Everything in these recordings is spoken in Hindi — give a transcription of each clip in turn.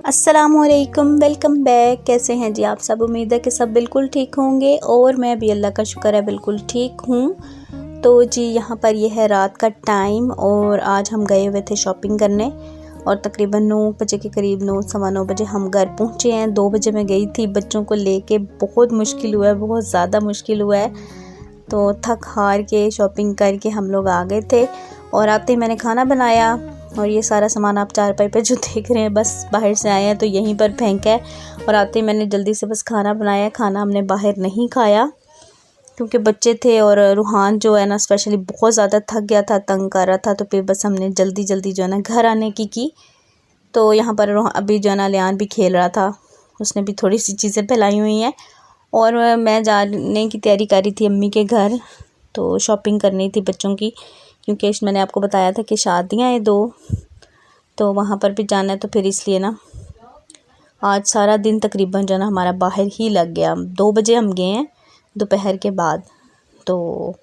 अस्सलामुअलैकुम, वेलकम बैक। कैसे हैं जी आप सब? उम्मीद है कि सब बिल्कुल ठीक होंगे और मैं भी अल्लाह का शुक्र है बिल्कुल ठीक हूँ। तो जी यहाँ पर ये है रात का टाइम और आज हम गए हुए थे शॉपिंग करने और तकरीबन 9 बजे के करीब 9 सवा 9 बजे हम घर पहुँचे हैं। 2 बजे मैं गई थी बच्चों को लेके, बहुत मुश्किल हुआ है, बहुत ज़्यादा मुश्किल हुआ है। तो थक हार के शॉपिंग करके हम लोग आ गए थे और आते ही मैंने खाना बनाया और ये सारा सामान आप चारपाई पे जो देख रहे हैं बस बाहर से आए हैं तो यहीं पर फेंका है। और आते ही मैंने जल्दी से बस खाना बनाया। खाना हमने बाहर नहीं खाया क्योंकि बच्चे थे और रूहान जो है ना स्पेशली बहुत ज़्यादा थक गया था, तंग कर रहा था। तो फिर बस हमने जल्दी जल्दी जो है ना घर आने की। तो यहाँ पर अभी जो है ना लियान भी खेल रहा था, उसने भी थोड़ी सी चीज़ें फैलाई हुई हैं और मैं जाने की तैयारी कर रही थी अम्मी के घर। तो शॉपिंग करनी थी बच्चों की क्योंकि मैंने आपको बताया था कि शादियां हैं 2, तो वहाँ पर भी जाना है। तो फिर इसलिए ना आज सारा दिन तकरीबन जो है ना हमारा बाहर ही लग गया। 2 बजे हम गए हैं दोपहर के बाद, तो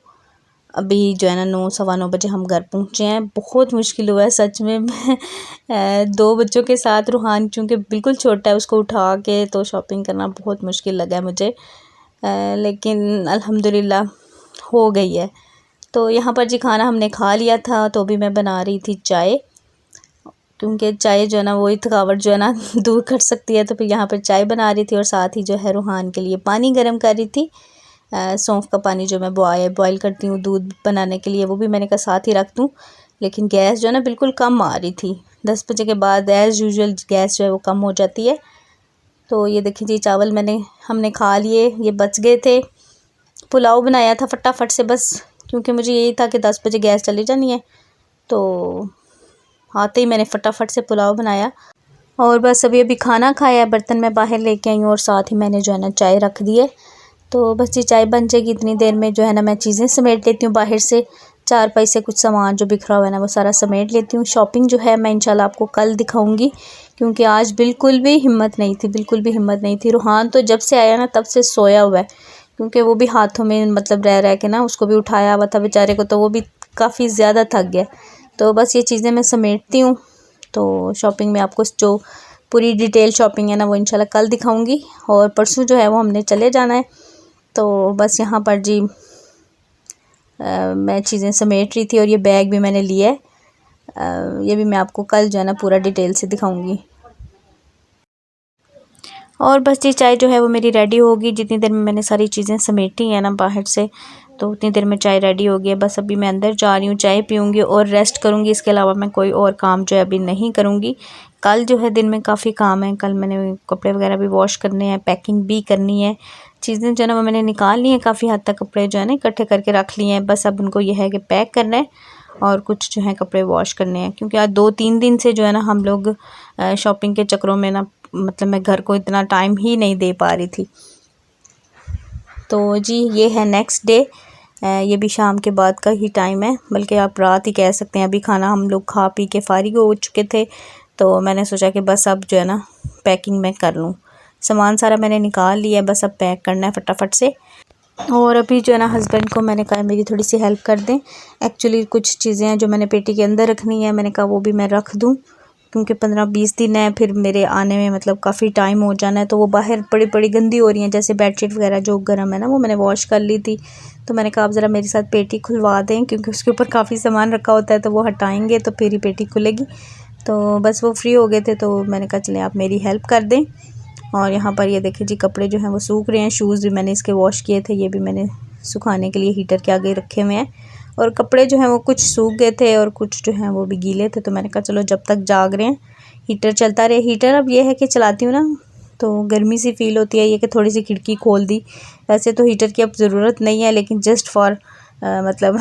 अभी जो है ना 9 सवा 9 बजे हम घर पहुँचे हैं। बहुत मुश्किल हुआ है सच में। मैं 2 बच्चों के साथ रूहान चूँकि बिल्कुल छोटा है, उसको उठा के तो शॉपिंग करना बहुत मुश्किल लगा है मुझे, लेकिन अल्हम्दुलिल्लाह हो गई है। तो यहाँ पर जी खाना हमने खा लिया था। तो अभी मैं बना रही थी चाय, क्योंकि चाय जो है ना वही थकावट जो है ना दूर कर सकती है। तो फिर यहाँ पर चाय बना रही थी और साथ ही जो है रूहान के लिए पानी गर्म कर रही थी। सौंफ का पानी जो मैं बॉयल करती हूँ दूध बनाने के लिए, वो भी मैंने कहा साथ ही रख दूँ। लेकिन गैस जो है ना बिल्कुल कम आ रही थी। 10 बजे के बाद एज़ यूजुअल गैस जो है वो कम हो जाती है। तो ये देखिए जी चावल हमने खा लिए, ये बच गए थे। पुलाव बनाया था फटाफट से बस, क्योंकि मुझे यही था कि 10 बजे गैस चली जानी है। तो आते ही मैंने फटाफट से पुलाव बनाया और बस अभी खाना खाया, बर्तन मैं बाहर लेके आई हूँ और साथ ही मैंने जो है ना चाय रख दी है। तो बस ये चाय बन जाएगी, इतनी देर में जो है ना मैं चीज़ें समेट लेती हूँ बाहर से। चारपाई से कुछ सामान जो बिखरा हुआ है ना वो सारा समेट लेती हूँ। शॉपिंग जो है मैं इंशाल्लाह आपको कल दिखाऊंगी, क्योंकि आज बिल्कुल भी हिम्मत नहीं थी, बिल्कुल भी हिम्मत नहीं थी। रूहान तो जब से आया ना तब से सोया हुआ है, क्योंकि वो भी हाथों में मतलब रह के ना उसको भी उठाया हुआ था बेचारे को, तो वो भी काफ़ी ज़्यादा थक गया। तो बस ये चीज़ें मैं समेटती हूँ। तो शॉपिंग में आपको जो पूरी डिटेल शॉपिंग है ना वो इंशाल्लाह कल दिखाऊंगी। और परसों जो है वो हमने चले जाना है। तो बस यहाँ पर जी मैं चीज़ें समेट रही थी और ये बैग भी मैंने लिया है। ये भी मैं आपको कल जो है ना पूरा डिटेल से दिखाऊंगी। और बस ये चाय जो है वो मेरी रेडी होगी। जितनी देर में मैंने सारी चीज़ें समेटी हैं ना बाहर से, तो उतनी देर में चाय रेडी हो गई है। बस अभी मैं अंदर जा रही हूँ, चाय पीऊँगी और रेस्ट करूँगी। इसके अलावा मैं कोई और काम जो है अभी नहीं करूँगी। कल जो है दिन में काफ़ी काम है। कल मैंने कपड़े वगैरह भी वॉश करने हैं, पैकिंग भी करनी है। चीज़ें जो है ना वो मैंने निकाल ली हैं, काफ़ी हद तक कपड़े जो है ना इकट्ठे करके रख लिए हैं। बस अब उनको यह है कि पैक करना है और कुछ जो है कपड़े वॉश करने हैं, क्योंकि आज 2-3 दिन से जो है ना हम लोग शॉपिंग के चक्करों में ना मतलब मैं घर को इतना टाइम ही नहीं दे पा रही थी। तो जी ये है नेक्स्ट डे, ये भी शाम के बाद का ही टाइम है, बल्कि आप रात ही कह सकते हैं। अभी खाना हम लोग खा पी के फारिग हो चुके थे, तो मैंने सोचा कि बस अब जो है ना पैकिंग मैं कर लूँ। सामान सारा मैंने निकाल लिया, बस अब पैक करना है फटाफट से। और अभी जो है ना हस्बैंड को मैंने कहा मेरी थोड़ी सी हेल्प कर दें। एक्चुअली कुछ चीज़ें हैं जो मैंने पेटी के अंदर रखनी है, मैंने कहा वो भी मैं रख दूँ, क्योंकि 15-20 दिन है फिर मेरे आने में, मतलब काफ़ी टाइम हो जाना है। तो वो बाहर बड़ी बड़ी गंदी हो रही हैं, जैसे बेडशीट वगैरह जो गर्म है ना वो मैंने वॉश कर ली थी। तो मैंने कहा आप ज़रा मेरे साथ पेटी खुलवा दें, क्योंकि उसके ऊपर काफ़ी सामान रखा होता है, तो वो हटाएंगे तो फिर ही पेटी खुलेगी। तो बस वो फ्री हो गए थे, तो मैंने कहा चलें आप मेरी हेल्प कर दें। और यहाँ पर ये देखिए जी कपड़े जो हैं वो सूख रहे हैं। शूज़ भी मैंने इसके वॉश किए थे, ये भी मैंने सुखाने के लिए हीटर के आगे रखे हुए हैं। और कपड़े जो हैं वो कुछ सूख गए थे और कुछ जो हैं वो भी गीले थे। तो मैंने कहा चलो जब तक जाग रहे हैं हीटर चलता रहे। हीटर अब ये है कि चलाती हूँ ना तो गर्मी सी फील होती है, ये कि थोड़ी सी खिड़की खोल दी। वैसे तो हीटर की अब ज़रूरत नहीं है, लेकिन जस्ट फॉर मतलब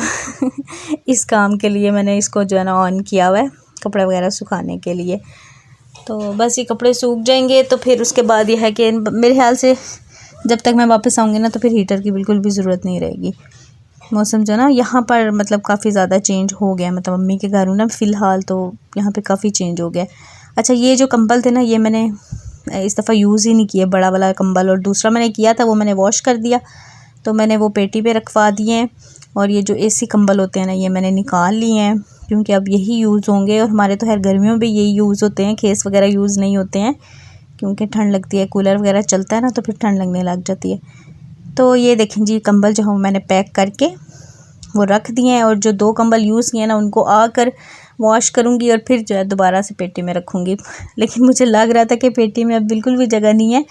इस काम के लिए मैंने इसको जो है ना ऑन किया हुआ है, कपड़े वगैरह सुखाने के लिए। तो बस ये कपड़े सूख जाएंगे तो फिर उसके बाद ये है कि मेरे ख्याल से जब तक मैं वापस आऊँगी ना तो फिर हीटर की बिल्कुल भी ज़रूरत नहीं रहेगी। मौसम जो ना यहाँ पर मतलब काफ़ी ज़्यादा चेंज हो गया, मतलब मम्मी के घर हूँ ना फ़िलहाल, तो यहाँ पे काफ़ी चेंज हो गया। अच्छा ये जो कंबल थे ना ये मैंने इस दफ़ा यूज़ ही नहीं किया, बड़ा वाला कंबल, और दूसरा मैंने किया था वो मैंने वॉश कर दिया, तो मैंने वो पेटी पे रखवा दिए हैं। और ये जो एसी कंबल होते हैं ना ये मैंने निकाल लिए हैं, क्योंकि अब यही यूज़ होंगे। और हमारे तो खैर गर्मियों में भी यही यूज़ होते हैं, खेस वगैरह यूज़ नहीं होते हैं क्योंकि ठंड लगती है, कूलर वगैरह चलता है ना तो फिर ठंड लगने लग जाती है। तो ये देखें जी, कंबल जो है मैंने पैक करके वो रख दिए हैं, और जो 2 कंबल यूज़ किए ना उनको आकर वॉश करूँगी और फिर जो है दोबारा से पेटी में रखूँगी। लेकिन मुझे लग रहा था कि पेटी में अब बिल्कुल भी जगह नहीं है,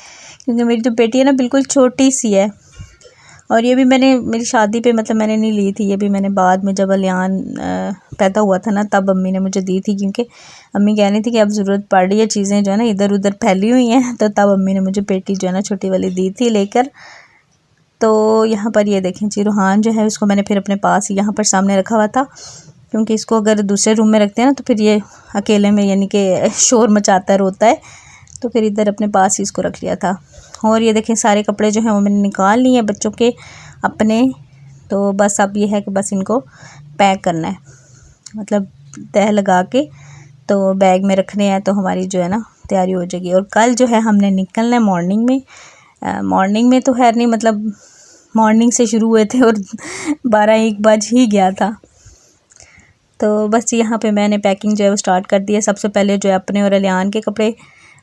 क्योंकि मेरी जो पेटी है ना बिल्कुल छोटी सी है। और ये भी मैंने मेरी शादी पे मतलब मैंने नहीं ली थी, ये भी मैंने बाद में जब अलियान पैदा हुआ था ना तब अम्मी ने मुझे दी थी, क्योंकि अम्मी कह रही थी कि अब ज़रूरत पड़ रही है, चीज़ें जो है ना इधर उधर फैली हुई हैं, तो तब अम्मी ने मुझे पेटी जो है ना छोटी वाली दी थी लेकर। तो यहाँ पर ये देखें जी, रूहान जो है उसको मैंने फिर अपने पास यहाँ पर सामने रखा हुआ था, क्योंकि इसको अगर दूसरे रूम में रखते हैं ना तो फिर ये अकेले में यानी कि शोर मचाता है, रोता है, तो फिर इधर अपने पास ही इसको रख लिया था। और ये देखें सारे कपड़े जो हैं वो मैंने निकाल लिए हैं बच्चों के अपने। तो बस अब ये है कि बस इनको पैक करना है, मतलब तह लगा के तो बैग में रखने हैं, तो हमारी जो है ना तैयारी हो जाएगी। और कल जो है हमने निकलना है मॉर्निंग में। मॉर्निंग में तो खैर नहीं, मतलब मॉर्निंग से शुरू हुए थे और 12-1 बज ही गया था। तो बस यहाँ पे मैंने पैकिंग जो है वो स्टार्ट कर दी है। सबसे पहले जो है अपने और अलियान के कपड़े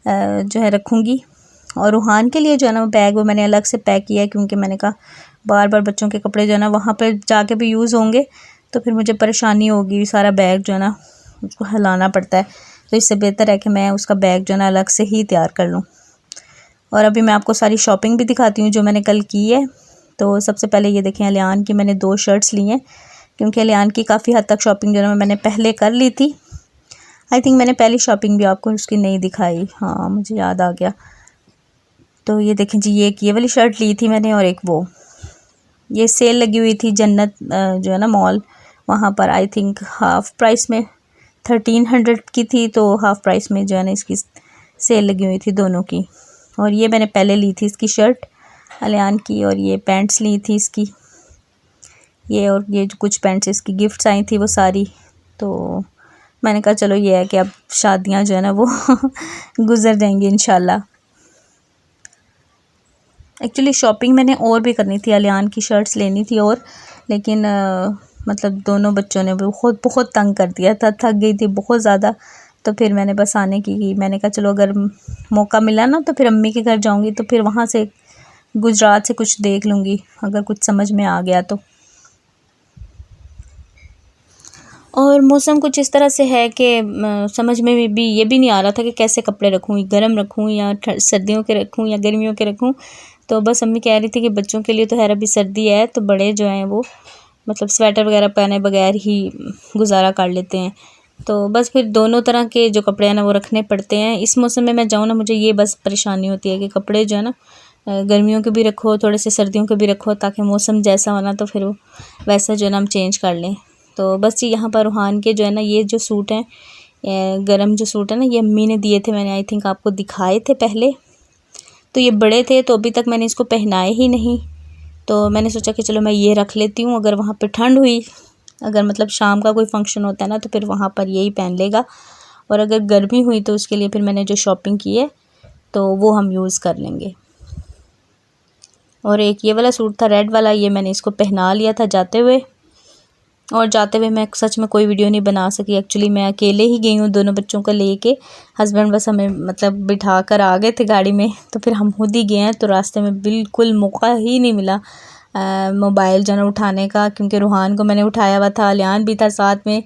जो है रखूँगी, और रूहान के लिए जो है ना बैग वो मैंने अलग से पैक किया है, क्योंकि मैंने कहा बार बार बच्चों के कपड़े जो है ना वहाँ पर जाके भी यूज़ होंगे तो फिर मुझे परेशानी होगी, सारा बैग जो है ना उसको हिलाना पड़ता है, तो इससे बेहतर है कि मैं उसका बैग जो है ना अलग से ही तैयार कर लूँ। और अभी मैं आपको सारी शॉपिंग भी दिखाती हूँ जो मैंने कल की है। तो सबसे पहले ये देखें, अलियान की मैंने 2 शर्ट्स ली हैं, क्योंकि अलियान की काफ़ी हद तक शॉपिंग जो है मैंने पहले कर ली थी। आई थिंक मैंने पहली शॉपिंग भी आपको उसकी नहीं दिखाई, हाँ मुझे याद आ गया। तो ये देखें जी, ये वाली शर्ट ली थी मैंने, और एक वो ये सेल लगी हुई थी जन्नत जो है ना मॉल, वहाँ पर आई थिंक हाफ़ प्राइस में 1300 की थी, तो हाफ़ प्राइस में जो है ना इसकी सेल लगी हुई थी दोनों की। और ये मैंने पहले ली थी इसकी शर्ट अलियान की, और ये पैंट्स ली थी इसकी, ये और ये जो कुछ पैंट्स इसकी गिफ्ट्स आई थी वो सारी। तो मैंने कहा चलो ये है कि अब शादियां जो है ना वो गुजर जाएंगी इंशाल्लाह। एक्चुअली शॉपिंग मैंने और भी करनी थी, अलियान की शर्ट्स लेनी थी और, लेकिन मतलब दोनों बच्चों ने बहुत बहुत तंग कर दिया था, थक गई थी बहुत ज़्यादा। तो फिर मैंने बस आने की मैंने कहा चलो अगर मौका मिला ना तो फिर अम्मी के घर जाऊंगी, तो फिर वहाँ से गुजरात से कुछ देख लूँगी अगर कुछ समझ में आ गया तो। और मौसम कुछ इस तरह से है कि समझ में भी ये भी नहीं आ रहा था कि कैसे कपड़े रखूँ, गर्म रखूँ या सर्दियों के रखूँ या गर्मियों के रखूँ। तो बस अम्मी कह रही थी कि बच्चों के लिए तो खैर अभी सर्दी है, तो बड़े जो हैं वो मतलब स्वेटर वगैरह पहने बगैर ही गुजारा कर लेते हैं। तो बस फिर दोनों तरह के जो कपड़े हैं ना वो रखने पड़ते हैं। इस मौसम में मैं जाऊँ ना, मुझे ये बस परेशानी होती है कि कपड़े जो है ना गर्मियों के भी रखो, थोड़े से सर्दियों के भी रखो, ताकि मौसम जैसा होना तो फिर वो वैसा जो है ना हम चेंज कर लें। तो बस यहाँ पर रूहान के जो है ना ये जो सूट हैं गरम जो सूट है ना, ये अम्मी ने दिए थे, मैंने आई थिंक आपको दिखाए थे पहले। तो ये बड़े थे तो अभी तक मैंने इसको पहनाए ही नहीं, तो मैंने सोचा कि चलो मैं ये रख लेती हूँ, अगर वहाँ पे ठंड हुई, अगर मतलब शाम का कोई फंक्शन होता है ना तो फिर वहाँ पर यही पहन लेगा, और अगर गर्मी हुई तो उसके लिए फिर मैंने जो शॉपिंग की है तो वो हम यूज़ कर लेंगे। और एक ये वाला सूट था रेड वाला, ये मैंने इसको पहना लिया था जाते हुए, और जाते हुए मैं सच में कोई वीडियो नहीं बना सकी। एक्चुअली मैं अकेले ही गई हूँ दोनों बच्चों को लेके, हस्बैंड बस हमें मतलब बिठा कर आ गए थे गाड़ी में, तो फिर हम खुद ही गए हैं। तो रास्ते में बिल्कुल मौका ही नहीं मिला मोबाइल जो है उठाने का, क्योंकि रूहान को मैंने उठाया हुआ था, अलियान भी था साथ में,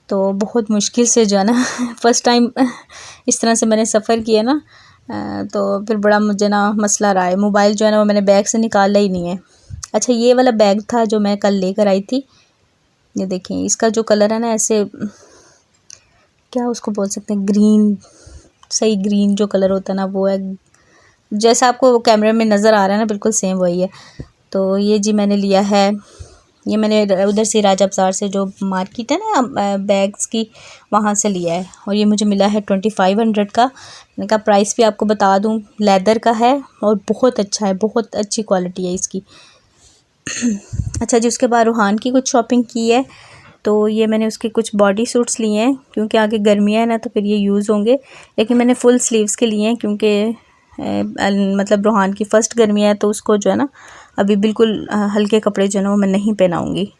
तो बहुत मुश्किल से जो है ना फ़र्स्ट टाइम इस तरह से मैंने सफ़र किया ना, तो फिर बड़ा मुझे ना मसला रहा है। मोबाइल जो है ना वो मैंने बैग से निकाला ही नहीं है। अच्छा, ये वाला बैग था जो मैं कल लेकर आई थी, ये देखें इसका जो कलर है ना ऐसे क्या उसको बोल सकते हैं, ग्रीन, सही ग्रीन जो कलर होता है ना वो है, जैसा आपको कैमरे में नज़र आ रहा है ना बिल्कुल सेम वही है। तो ये जी मैंने लिया है, ये मैंने उधर से राजा बाज़ार से जो मार्केट है ना बैग्स की, वहाँ से लिया है, और ये मुझे मिला है 2500 का। मैंने कहा प्राइस भी आपको बता दूँ, लेदर का है और बहुत अच्छा है, बहुत अच्छी क्वालिटी है इसकी। अच्छा जी, उसके बाद रूहान की कुछ शॉपिंग की है, तो ये मैंने उसके कुछ बॉडी सूट्स लिए हैं, क्योंकि आगे गर्मियाँ हैं ना तो फिर ये यूज़ होंगे, लेकिन मैंने फुल स्लीव्स के लिए हैं, क्योंकि मतलब रूहान की फ़र्स्ट गर्मियाँ है, तो उसको जो है ना अभी बिल्कुल हल्के कपड़े जो है ना वो मैं नहीं पहनाऊँगी।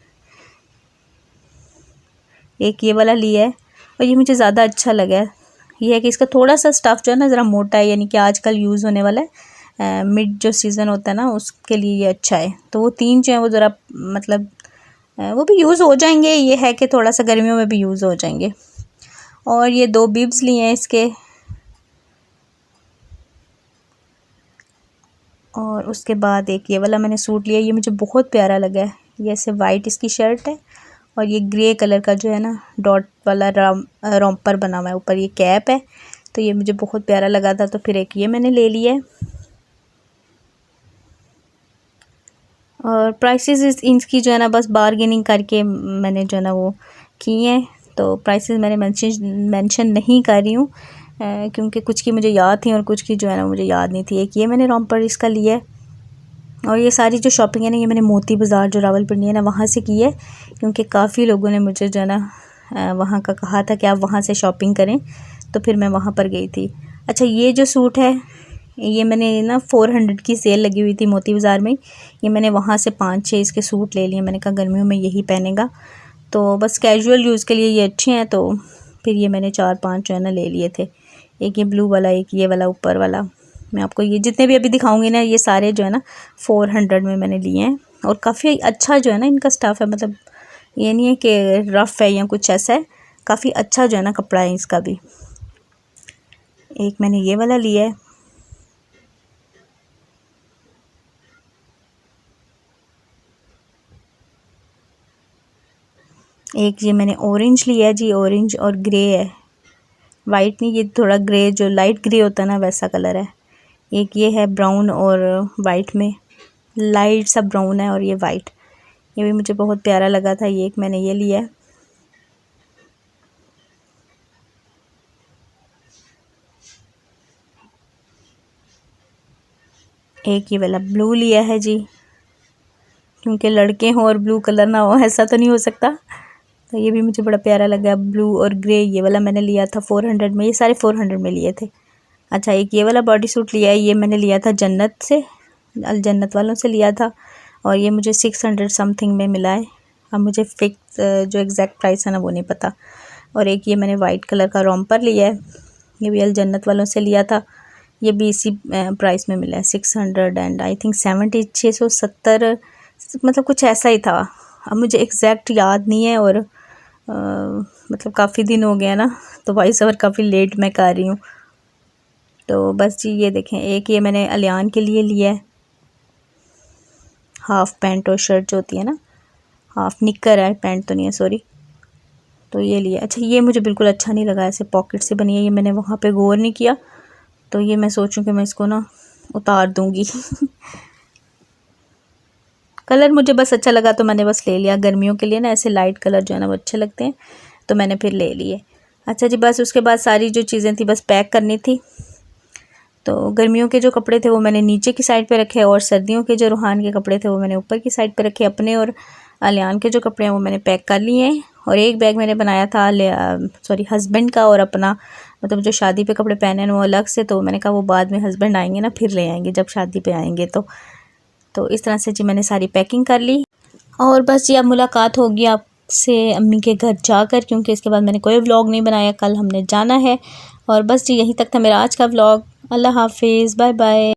एक ये वाला लिया है और ये मुझे ज़्यादा अच्छा लगा है। ये है कि इसका थोड़ा सा स्टफ़ जो है ना ज़रा मोटा है, यानी कि आजकल यूज़ होने वाला है, मिड जो सीज़न होता है ना उसके लिए ये अच्छा है। तो वो 3 जो हैं वो ज़रा मतलब वो भी यूज़ हो जाएंगे। ये है कि थोड़ा सा गर्मियों में भी यूज़ हो जाएंगे। और ये 2 बिब्स लिए हैं इसके, और उसके बाद एक ये वाला मैंने सूट लिया, ये मुझे बहुत प्यारा लगा है। ये ऐसे वाइट इसकी शर्ट है और ये ग्रे कलर का जो है ना डॉट वाला रॉम्पर बना हुआ है, ऊपर ये कैप है। तो ये मुझे बहुत प्यारा लगा था, तो फिर एक ये मैंने ले लिया है। और प्राइसेस इनकी जो है ना बस बारगेनिंग करके मैंने जो है ना वो की हैं। तो प्राइसेस मैंने मेंशन नहीं कर रही हूँ क्योंकि कुछ की मुझे याद थी और कुछ की जो है ना मुझे याद नहीं थी। एक ये मैंने रॉम्पर इसका लिया है। और ये सारी जो शॉपिंग है ना ये मैंने मोती बाज़ार जो रावलपिंडी है ना वहाँ से की है, क्योंकि काफ़ी लोगों ने मुझे जो है ना वहाँ का कहा था कि आप वहाँ से शॉपिंग करें, तो फिर मैं वहाँ पर गई थी। अच्छा, ये जो सूट है ये मैंने ना 400 की सेल लगी हुई थी मोती बाज़ार में। ये मैंने वहाँ से 5-6 इसके सूट ले लिए। मैंने कहा गर्मियों में यही पहनेगा, तो बस कैजुअल यूज़ के लिए ये अच्छे हैं। तो फिर ये मैंने 4-5 जो है ना ले लिए थे। एक ये ब्लू वाला, एक ये वाला ऊपर वाला। मैं आपको ये जितने भी अभी दिखाऊंगी ना ये सारे जो है ना 400 में मैंने लिए हैं। और काफ़ी अच्छा जो है ना इनका स्टफ़ है, मतलब ये नहीं है कि रफ़ है या कुछ ऐसा है, काफ़ी अच्छा जो है ना कपड़ा है इसका भी। एक मैंने ये वाला लिया है। एक ये मैंने ऑरेंज लिया है जी, ऑरेंज और ग्रे है, वाइट नहीं, ये थोड़ा ग्रे जो लाइट ग्रे होता है ना वैसा कलर है। एक ये है ब्राउन और वाइट में, लाइट सा ब्राउन है और ये वाइट, ये भी मुझे बहुत प्यारा लगा था। ये एक मैंने ये लिया है। एक ये वाला ब्लू लिया है जी, क्योंकि लड़के हों और ब्लू कलर ना हो ऐसा तो नहीं हो सकता। तो ये भी मुझे बड़ा प्यारा लगा, ब्लू और ग्रे। ये वाला मैंने लिया था 400 में, ये सारे 400 में लिए थे। अच्छा, एक ये वाला बॉडी सूट लिया है, ये मैंने लिया था जन्नत से, अल जन्नत वालों से लिया था, और ये मुझे 600 समथिंग में मिला है। अब मुझे फिक्स जो एग्जैक्ट प्राइस है ना वो नहीं पता। और एक ये मैंने वाइट कलर का रॉम्पर लिया है, ये भी अल जन्नत वालों से लिया था। ये भी इसी प्राइस में मिला है, 600 एंड आई थिंक 670, मतलब कुछ ऐसा ही था। अब मुझे एग्जैक्ट याद नहीं है, और मतलब काफ़ी दिन हो गया ना, तो वॉइस ओवर काफ़ी लेट मैं कर रही हूँ। तो बस जी ये देखें, एक ये मैंने अलियान के लिए लिया है, हाफ़ पैंट और शर्ट जो होती है ना, हाफ़ निक्कर है, पैंट तो नहीं है सॉरी। तो ये लिया। अच्छा, ये मुझे बिल्कुल अच्छा नहीं लगा, ऐसे पॉकेट से बनी है, ये मैंने वहाँ पे गौर नहीं किया, तो ये मैं सोचूं कि मैं इसको ना उतार दूँगी कलर मुझे बस अच्छा लगा तो मैंने बस ले लिया। गर्मियों के लिए ना ऐसे लाइट कलर जो है ना वो अच्छे लगते हैं, तो मैंने फिर ले लिए। अच्छा जी, बस उसके बाद सारी जो चीज़ें थी बस पैक करनी थी। तो गर्मियों के जो कपड़े थे वो मैंने नीचे की साइड पे रखे, और सर्दियों के जो रूहान के कपड़े थे वो मैंने ऊपर की साइड पे रखे। अपने और अलियान के जो कपड़े हैं वो मैंने पैक कर लिए हैं। और एक बैग मैंने बनाया था सॉरी हस्बैंड का, और अपना मतलब जो शादी पे कपड़े पहने हैं वो अलग से। तो मैंने कहा वो बाद में हस्बैंड आएंगे ना फिर ले आएंगे जब शादी पे आएंगे। तो इस तरह से जी मैंने सारी पैकिंग कर ली। और बस जी अब मुलाकात होगी आपसे अम्मी के घर जाकर, क्योंकि इसके बाद मैंने कोई व्लॉग नहीं बनाया, कल हमने जाना है। और बस जी यहीं तक था मेरा आज का व्लॉग। अल्लाह हाफिज़, बाय बाय।